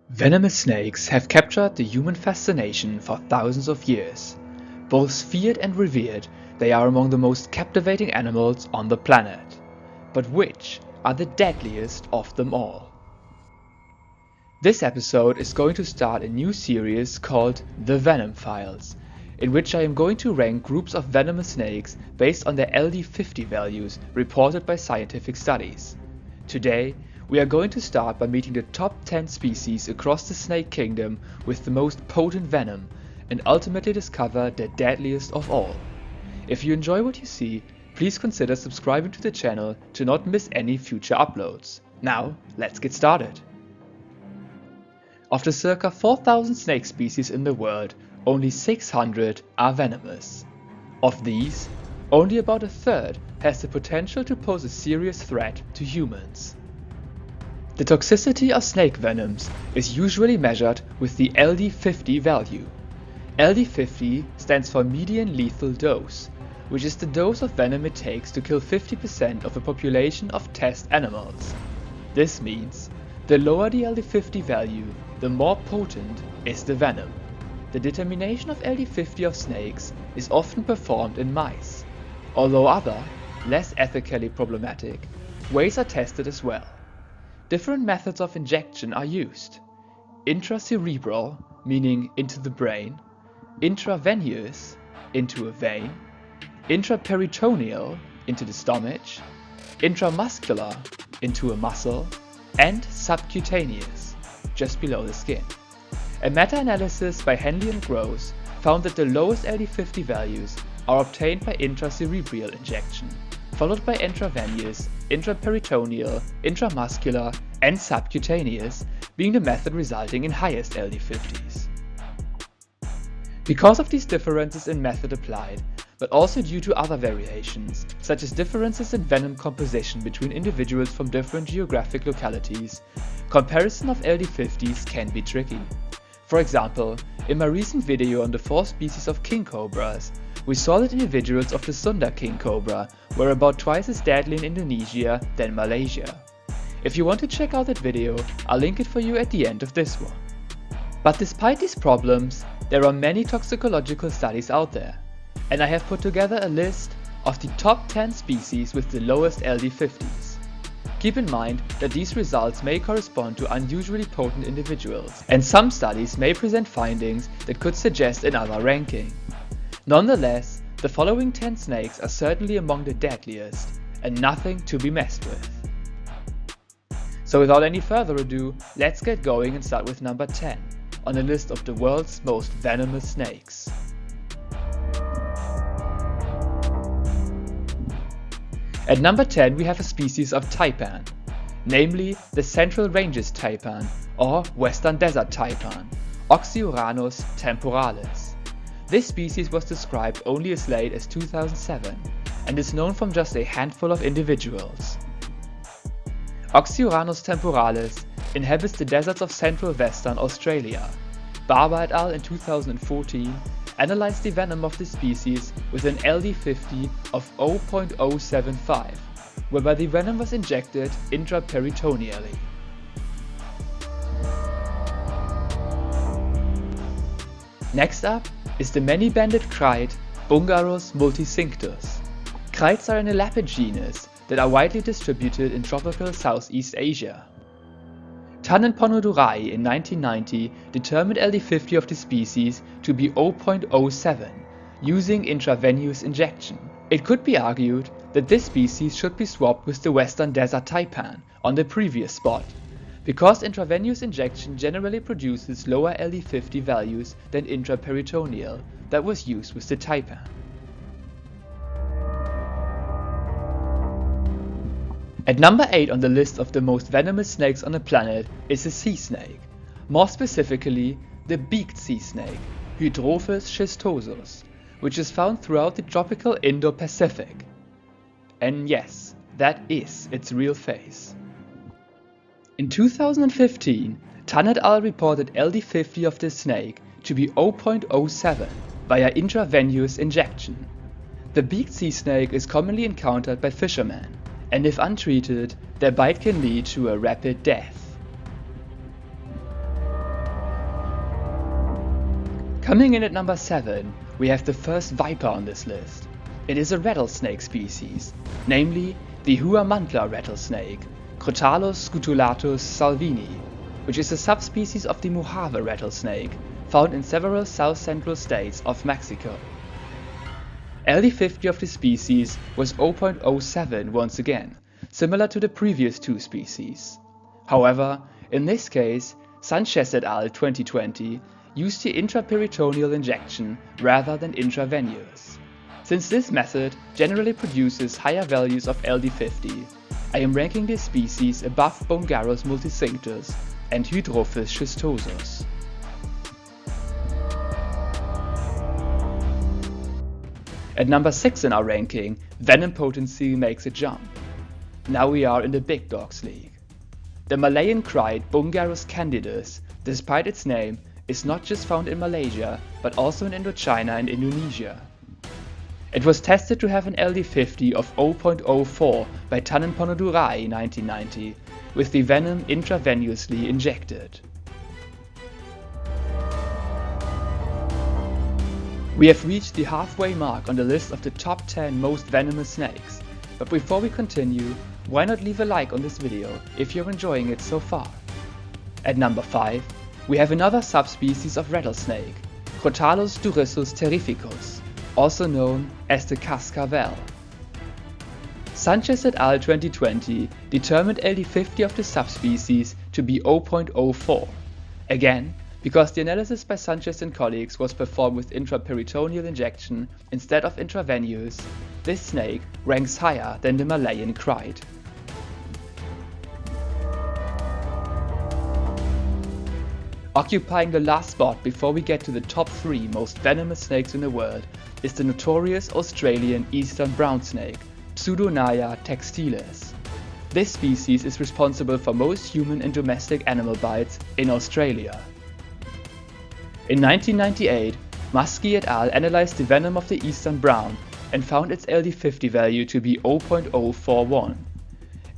Venomous snakes have captured the human fascination for thousands of years. Both feared and revered, they are among the most captivating animals on the planet. But which are the deadliest of them all? This episode is going to start a new series called The Venom Files, in which I am going to rank groups of venomous snakes based on their LD50 values reported by scientific studies. Today, we are going to start by meeting the top 10 species across the snake kingdom with the most potent venom, and ultimately discover the deadliest of all. If you enjoy what you see, please consider subscribing to the channel to not miss any future uploads. Now, let's get started. Of the circa 4,000 snake species in the world, only 600 are venomous. Of these, only about a third has the potential to pose a serious threat to humans. The toxicity of snake venoms is usually measured with the LD50 value. LD50 stands for median lethal dose, which is the dose of venom it takes to kill 50% of a population of test animals. This means the lower the LD50 value, the more potent is the venom. The determination of LD50 of snakes is often performed in mice, although other, less ethically problematic, ways are tested as well. Different methods of injection are used: intracerebral, meaning into the brain, intravenous, into a vein, intraperitoneal, into the stomach, intramuscular, into a muscle, and subcutaneous, just below the skin. A meta-analysis by Henley and Gross found that the lowest LD50 values are obtained by intracerebral injection, followed by intravenous, intraperitoneal, intramuscular, and subcutaneous being the method resulting in highest LD50s. Because of these differences in method applied, but also due to other variations, such as differences in venom composition between individuals from different geographic localities, comparison of LD50s can be tricky. For example, in my recent video on the 4 species of king cobras, we saw that individuals of the Sunda king cobra were about twice as deadly in Indonesia than Malaysia. If you want to check out that video, I'll link it for you at the end of this one. But despite these problems, there are many toxicological studies out there, and I have put together a list of the top 10 species with the lowest LD50s. Keep in mind that these results may correspond to unusually potent individuals, and some studies may present findings that could suggest another ranking. Nonetheless, the following 10 snakes are certainly among the deadliest, and nothing to be messed with. So without any further ado, let's get going and start with number 10 on the list of the world's most venomous snakes. At number 10 we have a species of taipan, namely the Central Ranges taipan or Western Desert taipan, Oxyuranus temporalis. This species was described only as late as 2007 and is known from just a handful of individuals. Oxyuranus temporalis inhabits the deserts of central western Australia. Barber et al. In 2014 analyzed the venom of the species with an LD50 of 0.075, whereby the venom was injected intraperitoneally. Next up is the many-banded kite Bungarus multicinctus. Kites are an elapid genus that are widely distributed in tropical Southeast Asia. Tan and Ponodurai in 1990 determined LD50 of the species to be 0.07 using intravenous injection. It could be argued that this species should be swapped with the Western Desert taipan on the previous spot, because intravenous injection generally produces lower LD50 values than intraperitoneal that was used with the taipan. At number 8 on the list of the most venomous snakes on the planet is a sea snake, more specifically the beaked sea snake, Hydrophis schistosus, which is found throughout the tropical Indo-Pacific. And yes, that is its real face. In 2015, Tan et al. Reported LD50 of this snake to be 0.07 via intravenous injection. The beaked sea snake is commonly encountered by fishermen, and if untreated, their bite can lead to a rapid death. Coming in at number 7, we have the first viper on this list. It is a rattlesnake species, namely the Huamantla rattlesnake, Crotalus scutulatus salvini, which is a subspecies of the Mojave rattlesnake, found in several south-central states of Mexico. LD50 of the species was 0.07 once again, similar to the previous two species. However, in this case, Sanchez et al. 2020 used the intraperitoneal injection rather than intravenous. Since this method generally produces higher values of LD50, I am ranking this species above Bungarus multicinctus and Hydrophis schistosus. At number 6 in our ranking, venom potency makes a jump. Now we are in the big dogs league. The Malayan krait Bungarus candidus, despite its name, is not just found in Malaysia, but also in Indochina and Indonesia. It was tested to have an LD50 of 0.04 by Tannenponodurai in 1990, with the venom intravenously injected. We have reached the halfway mark on the list of the top 10 most venomous snakes, but before we continue, why not leave a like on this video if you're enjoying it so far. At number 5, we have another subspecies of rattlesnake, Crotalus durissus terrificus, also known as the cascabel. Sanchez et al. 2020 determined LD50 of the subspecies to be 0.04. Again, because the analysis by Sanchez and colleagues was performed with intraperitoneal injection instead of intravenous, this snake ranks higher than the Malayan krait. Occupying the last spot before we get to the top 3 most venomous snakes in the world is the notorious Australian eastern brown snake, Pseudonaia textilis. This species is responsible for most human and domestic animal bites in Australia. In 1998, Muskie et al. Analyzed the venom of the eastern brown and found its LD50 value to be 0.041.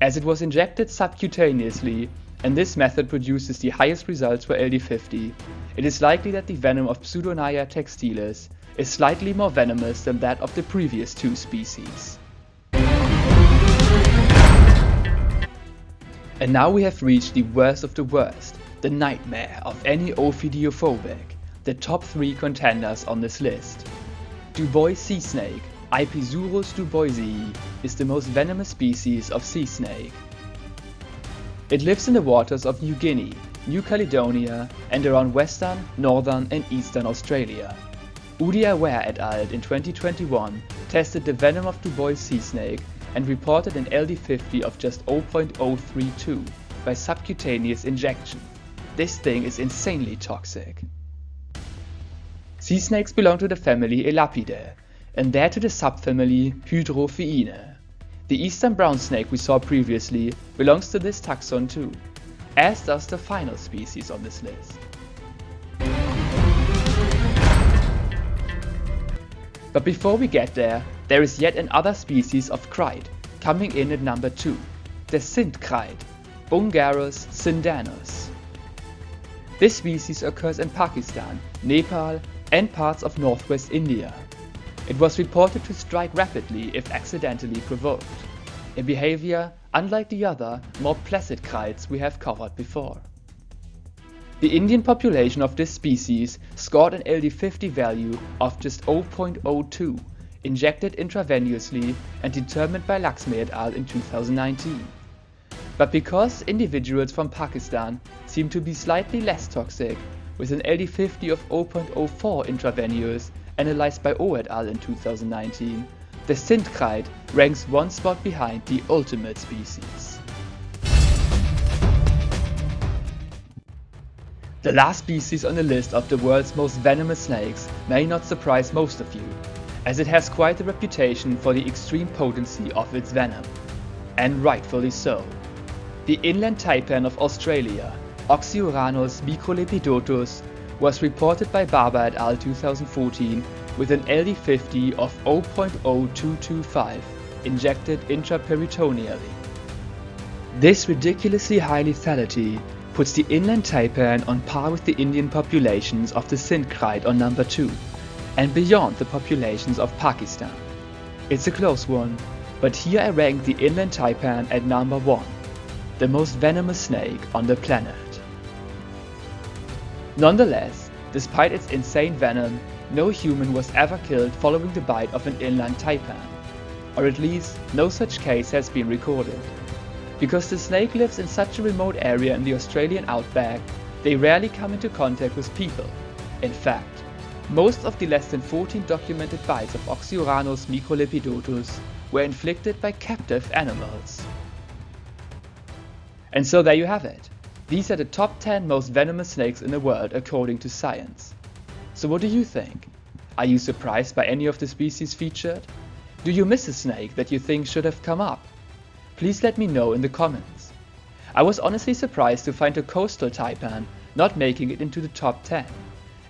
As it was injected subcutaneously, and this method produces the highest results for LD50, it is likely that the venom of Pseudonaia textilis is slightly more venomous than that of the previous two species. And now we have reached the worst of the worst, the nightmare of any ophidiophobic, the top 3 contenders on this list. Dubois sea snake, Ipisurus duboisii, is the most venomous species of sea snake. It lives in the waters of New Guinea, New Caledonia, and around western, northern and eastern Australia. Udia Ware et al. In 2021 tested the venom of Dubois sea snake and reported an LD50 of just 0.032 by subcutaneous injection. This thing is insanely toxic. Sea snakes belong to the family Elapidae, and they're to the subfamily Hydrophiinae. The eastern brown snake we saw previously belongs to this taxon too, as does the final species on this list. But before we get there is yet another species of krait, coming in at number 2, the Sind krait, Bungarus sindanus. This species occurs in Pakistan, Nepal, and parts of northwest India. It was reported to strike rapidly if accidentally provoked, a behavior unlike the other, more placid krites we have covered before. The Indian population of this species scored an LD50 value of just 0.02, injected intravenously and determined by Laxmi et al. In 2019. But because individuals from Pakistan seem to be slightly less toxic, with an LD50 of 0.04 intravenous analyzed by O et al. In 2019, the Sind krait ranks one spot behind the ultimate species. The last species on the list of the world's most venomous snakes may not surprise most of you, as it has quite a reputation for the extreme potency of its venom. And rightfully so. The inland taipan of Australia, Oxyuranus microlepidotus, was reported by Barber et al. 2014 with an LD50 of 0.0225 injected intraperitoneally. This ridiculously high lethality puts the inland taipan on par with the Indian populations of the Sindh on number 2, and beyond the populations of Pakistan. It's a close one, but here I rank the inland taipan at number 1, the most venomous snake on the planet. Nonetheless, despite its insane venom, no human was ever killed following the bite of an inland taipan, or at least no such case has been recorded. Because the snake lives in such a remote area in the Australian outback, they rarely come into contact with people. In fact, most of the less than 14 documented bites of Oxyuranus microlepidotus were inflicted by captive animals. And so there you have it. These are the top 10 most venomous snakes in the world according to science. So what do you think? Are you surprised by any of the species featured? Do you miss a snake that you think should have come up? Please let me know in the comments. I was honestly surprised to find a coastal taipan not making it into the top 10,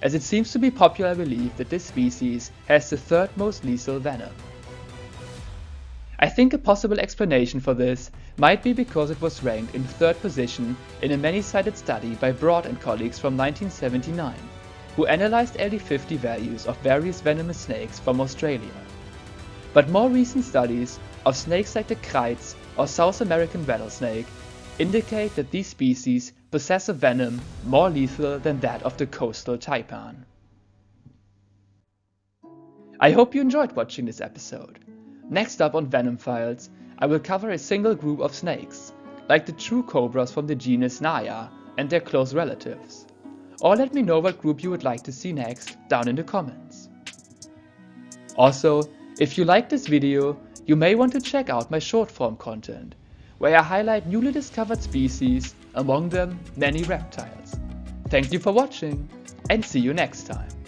as it seems to be popular belief that this species has the third most lethal venom. I think a possible explanation for this might be because it was ranked in third position in a many-sided study by Broad and colleagues from 1979, who analyzed LD50 values of various venomous snakes from Australia. But more recent studies of snakes like the kites or South American rattlesnake indicate that these species possess a venom more lethal than that of the coastal taipan. I hope you enjoyed watching this episode. Next up on Venom Files, I will cover a single group of snakes, like the true cobras from the genus Naya and their close relatives. Or let me know what group you would like to see next down in the comments. Also, if you like this video, you may want to check out my short form content, where I highlight newly discovered species, among them many reptiles. Thank you for watching, and see you next time.